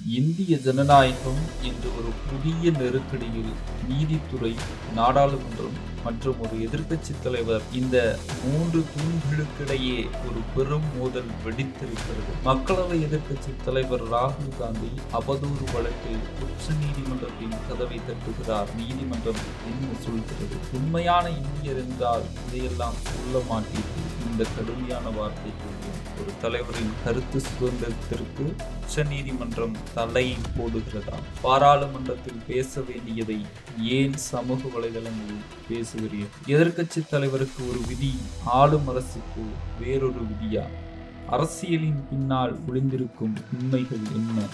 இந்திய ஜனநாயகம் இன்று ஒரு புதிய நெருக்கடியில் நீதித்துறை, நாடாளுமன்றம் மற்றும் ஒரு எதிர்க்கட்சி தலைவர், இந்த 3 தூண்களுக்கிடையே ஒரு பெரும் மோதல் வெடித்திருக்கிறது. மக்களவை எதிர்க்கட்சி தலைவர் ராகுல் காந்தி அவதூறு வழக்கில் உச்ச நீதிமன்றத்தின் கதவை தட்டுகிறார். நீதிமன்றம் என்ன சொல்கிறது? உண்மையான இந்தியர் என்றால் இதையெல்லாம் சொல்ல மாட்டீர்கள். இந்த கடுமையான வார்த்தைகள் ஒரு தலைவரின் கருத்து சுதந்திரத்திற்கு உச்ச நீதிமன்றம் தலை போடுகிறதா? பாராளுமன்றத்தில் பேச வேண்டியதை ஏன் சமூக வலைதளங்களில் பேசுகிறீர்கள்? எதிர்க்கட்சி தலைவருக்கு ஒரு விதி, ஆளும் அரசுக்கு வேறொரு விதியா? அரசியலின் பின்னால் ஒளிந்திருக்கும் உண்மைகள் என்ன?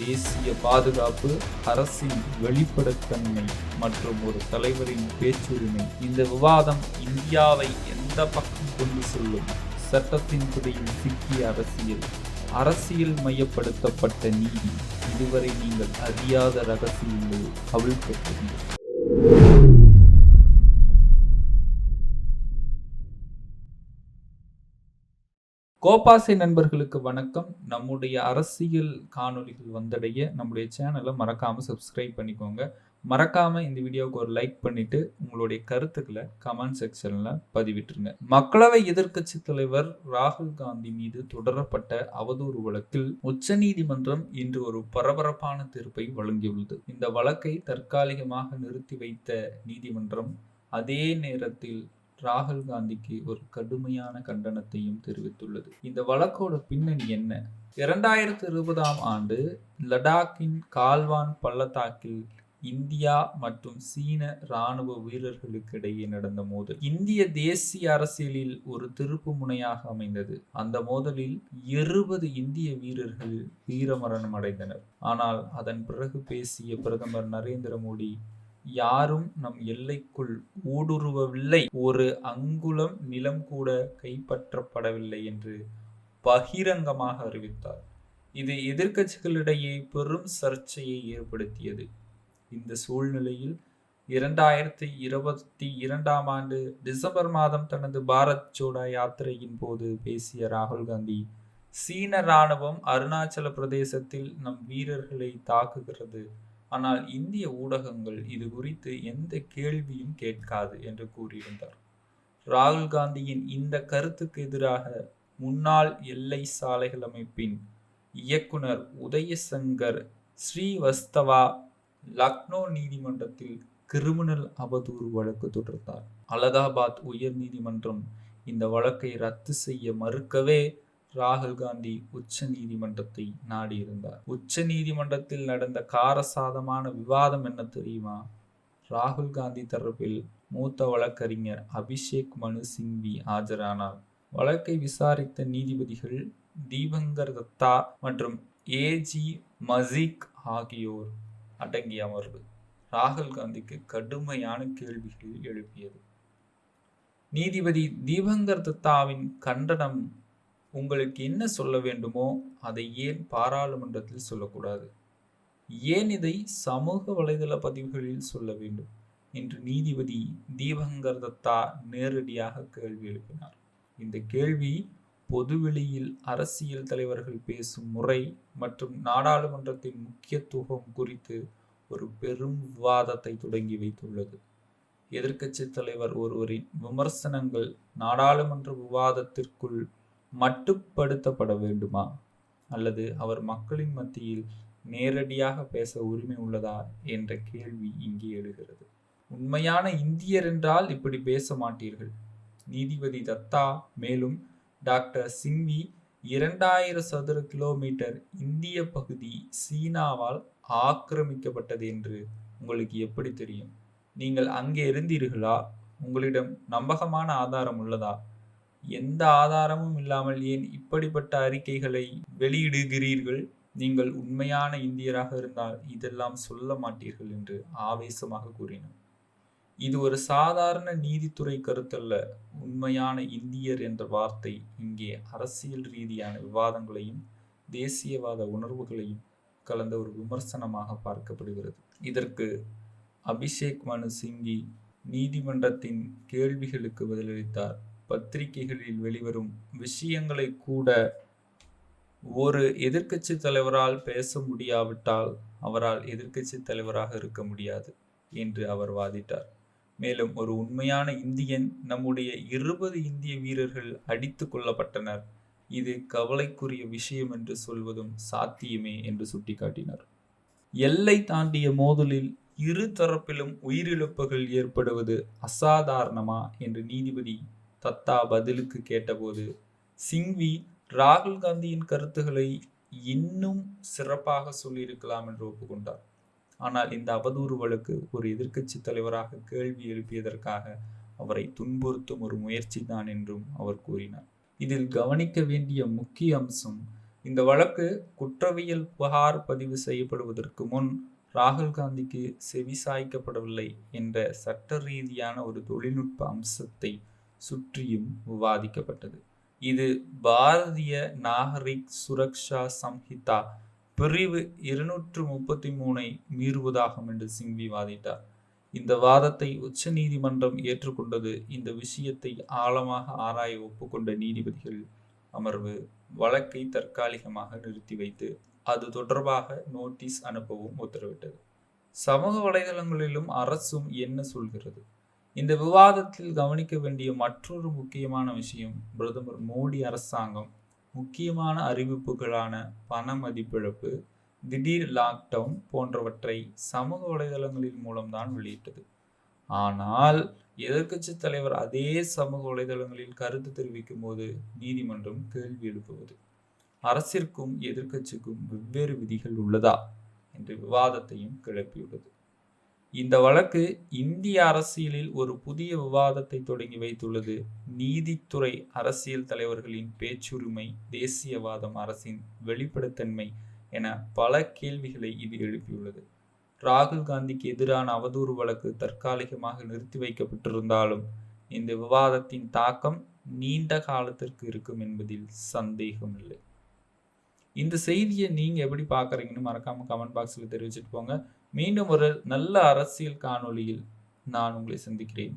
தேசிய பாதுகாப்பு, அரசின் வெளிப்படைத்தன்மை மற்றும் ஒரு தலைவரின் பேச்சுரிமை. இந்த விவாதம் இந்தியாவை எந்த பக்கம் கொண்டு செல்லும்? சட்டத்தின் பிடியில் சிக்கிய அரசியல், அரசியல் மையப்படுத்தப்பட்ட நீதி, இதுவரை நீங்கள் அறியாத ரகசியங்கள் அவிழ்க்கப்பட்டது. கோபாசை நண்பர்களுக்கு வணக்கம். நம்முடைய அரசியல் காணொலிகள் வந்தடைய நம்முடைய சேனலை மறக்காம சப்ஸ்கிரைப் பண்ணிக்கோங்க. மறக்காம இந்த வீடியோவுக்கு ஒரு லைக் பண்ணிட்டு உங்களுடைய கருத்துக்களை கமெண்ட் செக்ஷன்ல பதிவிட்டுருங்க. மக்களவை எதிர்க்கட்சி தலைவர் ராகுல் காந்தி மீது தொடரப்பட்ட அவதூறு வழக்கில் உச்சநீதிமன்றம் இன்று ஒரு பரபரப்பான தீர்ப்பை வழங்கியுள்ளது. இந்த வழக்கை தற்காலிகமாக நிறுத்தி வைத்த நீதிமன்றம் அதே நேரத்தில் ராகுல் காந்திக்கு ஒரு கடுமையான கண்டனத்தையும் தெரிவித்துள்ளது. இந்த வழக்கோட பின்னணி என்ன? 2020ஆம் ஆண்டு லடாக்கின் கால்வான் பள்ளத்தாக்கில் இந்தியா மற்றும் சீன ராணுவ வீரர்களுக்கு இடையே நடந்த மோதல் இந்திய தேசிய அரசியலில் ஒரு திருப்பு முனையாக அமைந்தது. அந்த மோதலில் 20 இந்திய வீரர்கள் வீரமரணம் அடைந்தனர். ஆனால் அதன் பிறகு பேசிய பிரதமர் நரேந்திர மோடி, யாரும் நம் எல்லைக்குள் ஊடுருவவில்லை, ஒரு அங்குலம் நிலம் கூட கைப்பற்றப்படவில்லை என்று பகிரங்கமாக அறிவித்தார். இது எதிர்க்கட்சிகளிடையே பெரும் சர்ச்சையை ஏற்படுத்தியது. இந்த சூழ்நிலையில் 2022ஆம் ஆண்டு டிசம்பர் மாதம் தனது பாரத் ஜோடோ யாத்திரையின் போது பேசிய ராகுல் காந்தி, சீன ராணுவம் அருணாச்சல பிரதேசத்தில் நம் வீரர்களை தாக்குகிறது, ஆனால் இந்திய ஊடகங்கள் இது குறித்து எந்த கேள்வியும் கேட்காது என்று கூறியிருந்தார். ராகுல் காந்தியின் இந்த கருத்துக்கு எதிராக முன்னாள் எல்லை சாலைகள் அமைப்பின் இயக்குனர் உதயசங்கர் ஸ்ரீவஸ்தவா லக்னோ நீதிமன்றத்தில் கிரிமினல் அவதூறு வழக்கு தொடர்ந்தார். அலகாபாத் உயர் நீதிமன்றம் இந்த வழக்கை ரத்து செய்ய மறுக்கவே ராகுல் காந்தி உச்ச நீதிமன்றத்தை நாடியிருந்தார். உச்ச நீதிமன்றத்தில் நடந்த காரசாதமான விவாதம் என்ன தெரியுமா? ராகுல் காந்தி தரப்பில் மூத்த வழக்கறிஞர் அபிஷேக் மனு சிங்வி ஆஜரானார். வழக்கை விசாரித்த நீதிபதிகள் தீபங்கர் தத்தா மற்றும் ஏஜி மஜிக் ஆகியோர் அடங்கிய அமர்வு ராகுல் காந்திக்கு கடுமையான கேள்விகள் எழுப்பியது. நீதிபதி தீபங்கர் தத்தாவின் கண்டனம், உங்களுக்கு என்ன சொல்ல வேண்டுமோ அதை ஏன் பாராளுமன்றத்தில் சொல்லக்கூடாது? ஏன் இதை சமூக வலைதள பதிவுகளில் சொல்ல வேண்டும் என்று நீதிபதி தீபங்கர் தத்தா நேரடியாக கேள்வி எழுப்பினார். இந்த கேள்வி பொதுவெளியில் அரசியல் தலைவர்கள் பேசும் முறை மற்றும் நாடாளுமன்றத்தின் முக்கியத்துவம் குறித்து ஒரு பெரும் விவாதத்தை தொடங்கி வைத்துள்ளது. எதிர்க்கட்சி தலைவர் ஒருவரின் விமர்சனங்கள் நாடாளுமன்ற விவாதத்திற்குள் மட்டுப்படுத்தப்பட வேண்டுமா, அல்லது அவர் மக்களின் மத்தியில் நேரடியாக பேச உரிமை உள்ளதா என்ற கேள்வி இங்கே எழுகிறது. உண்மையான இந்தியர் என்றால் இப்படி பேச மாட்டீர்கள். நீதிபதி தத்தா மேலும், டாக்டர் சிங்வி 2000 சதுர கிலோமீட்டர் இந்திய பகுதி சீனாவால் ஆக்கிரமிக்கப்பட்டது என்று உங்களுக்கு எப்படி தெரியும்? நீங்கள் அங்கே இருந்தீர்களா? உங்களிடம் நம்பகமான ஆதாரம் உள்ளதா? எந்த ஆதாரமும் இல்லாமல் ஏன் இப்படிப்பட்ட அறிக்கைகளை வெளியிடுகிறீர்கள்? நீங்கள் உண்மையான இந்தியராக இருந்தால் இதெல்லாம் சொல்ல மாட்டீர்கள் என்று ஆவேசமாக கூறினார். இது ஒரு சாதாரண நீதித்துறை கருத்தல்ல. உண்மையான இந்தியர் என்ற வார்த்தை இங்கே அரசியல் ரீதியான விவாதங்களையும் தேசியவாத உணர்வுகளையும் கலந்த ஒரு விமர்சனமாக பார்க்கப்படுகிறது. இதற்கு அபிஷேக் மனு சிங்வி நீதிமன்றத்தின் கேள்விகளுக்கு பதிலளித்தார். பத்திரிகைகளில் வெளிவரும் விஷயங்களை கூட ஒரு எதிர்க்கட்சி தலைவரால் பேச முடியாவிட்டால் அவரால் எதிர்க்கட்சி தலைவராக இருக்க முடியாது என்று அவர் வாதிட்டார். மேலும் ஒரு உண்மையான இந்தியன், நம்முடைய 20 இந்திய வீரர்கள் அடித்துக் கொல்லப்பட்டனர், இது கவலைக்குரிய விஷயம் என்று சொல்வதும் சாத்தியமே என்று சுட்டிக்காட்டினார். எல்லை தாண்டிய மோதலில் இரு தரப்பிலும் உயிரிழப்புகள் ஏற்படுவது அசாதாரணமா என்று நீதிபதி தத்தா பதிலுக்கு கேட்டபோது, சிங்வி ராகுல் காந்தியின் கருத்துக்களை இன்னும் சிறப்பாக சொல்லியிருக்கலாம் என்று ஒப்புக்கொண்டார். ஆனால் இந்த அவதூறு வழக்கு ஒரு எதிர்க்கட்சி தலைவராக கேள்வி எழுப்பியதற்காக அவரை துன்புறுத்தும் ஒரு முயற்சி தான் என்றும் அவர் கூறினார். இதில் கவனிக்க வேண்டிய முக்கிய அம்சம், இந்த வழக்கு குற்றவியல் புகார் பதிவு செய்யப்படுவதற்கு முன் ராகுல் காந்திக்கு செவிசாய்க்கப்படவில்லை என்ற சட்ட ரீதியான ஒரு தொழில்நுட்ப அம்சத்தை சுற்றியும் விவாதிக்கப்பட்டது. இது பாரதிய நாகரிக் சுரக்ஷா சம்ஹிதா பிரிவு 233 மீறுவதாகும் என்று சிங்வி வாதிட்டார். இந்த வாதத்தை உச்ச நீதிமன்றம் ஏற்றுக்கொண்டது. இந்த விஷயத்தை ஆழமாக ஆராய ஒப்புக்கொண்ட நீதிபதிகள் அமர்வு வழக்கை தற்காலிகமாக நிறுத்தி வைத்து அது தொடர்பாக நோட்டீஸ் அனுப்பவும் உத்தரவிட்டது. சமூக வலைதளங்களிலும் அரசும் என்ன சொல்கிறது? இந்த விவாதத்தில் கவனிக்க வேண்டிய மற்றொரு முக்கியமான விஷயம், பிரதமர் மோடி அரசாங்கம் முக்கியமான அறிவிப்புகளான பண மதிப்பிழப்பு, திடீர் லாக்டவுன் போன்றவற்றை சமூக வலைதளங்களின் மூலம்தான் வெளியிட்டது. ஆனால் எதிர்க்கட்சி தலைவர் அதே சமூக வலைதளங்களில் கருத்து தெரிவிக்கும் போது நீதிமன்றம் கேள்வி எழுப்புவது, அரசிற்கும் எதிர்க்கட்சிக்கும் வெவ்வேறு விதிகள் உள்ளதா என்ற விவாதத்தையும் கிளப்பியுள்ளது. இந்த வழக்கு இந்திய அரசியலில் ஒரு புதிய விவாதத்தை தொடங்கி வைத்துள்ளது. நீதித்துறை, அரசியல் தலைவர்களின் பேச்சுரிமை, தேசியவாதம், அரசின் வெளிப்படைத்தன்மை என பல கேள்விகளை இது எழுப்பியுள்ளது. ராகுல் காந்திக்கு எதிரான அவதூறு வழக்கு தற்காலிகமாக நிறுத்தி வைக்கப்பட்டிருந்தாலும் இந்த விவாதத்தின் தாக்கம் நீண்ட காலத்திற்கு இருக்கும் என்பதில் சந்தேகமில்லை. இந்த செய்தியை நீங்க எப்படி பார்க்குறீங்கன்னு மறக்காம கமெண்ட் பாக்ஸில் தெரிவிச்சுட்டு போங்க. மீண்டும் ஒரு நல்ல அரசியல் காணொளியில் நான் உங்களை சந்திக்கிறேன்.